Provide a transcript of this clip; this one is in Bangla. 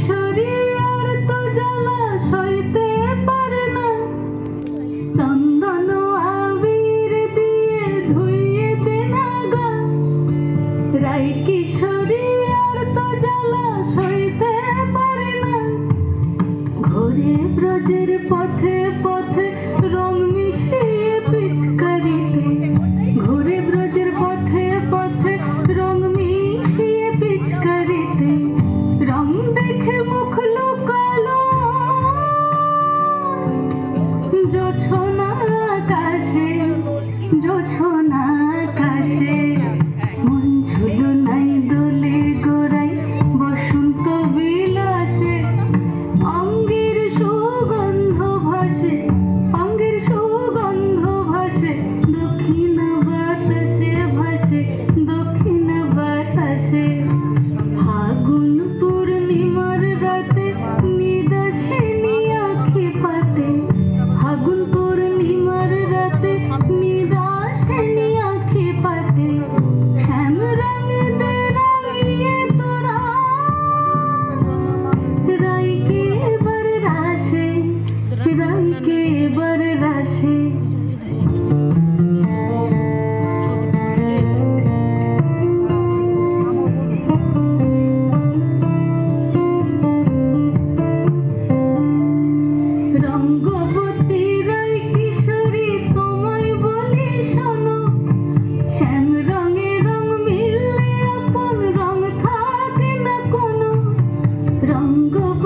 কিশোরী আর তো জ্বালা সইতে পারে না, চন্দন আবির দিয়ে ধুইয়ে দে না গা। রাই কিশোরী আর তো জ্বালা সইতে পারে না, ঘোরে ব্রজের পথে পথে রং মিশিয়ে পিচকারিতে, ঘোরে ব্রজের পথে পথে রং মিশিয়ে পিচকারিতে, রং দেখে মুখ লুকালো জোছনা আকাশে, জোছনা আকাশে। মন ঝুলো নাই দোলে গোড়াই বসন্ত বিলাসে, অঙ্গের সুগন্ধ ভাসে, অঙ্গের সুগন্ধ ভাসে, দক্ষিণ বাতাসে ভাসে, দক্ষিণ বাতাসে। ফাগুন পূর্ণিমার রাতে নিদাসিনী আঁখি পাতে, ফাগুন পূর্ণিমার রাতে নিদাসিনী আঁখি পাতে, শ্যাম রঙে দে রাঙিয়ে তোরা রাইকে এবার রাশে, রাইকে এবার রাশে। রঙ্গবতী রাই কিশোরী তোমায় বলি শোনো, শ্যাম রঙে রং মিললে আপন রং থাকে না কোনো। রঙ্গবতী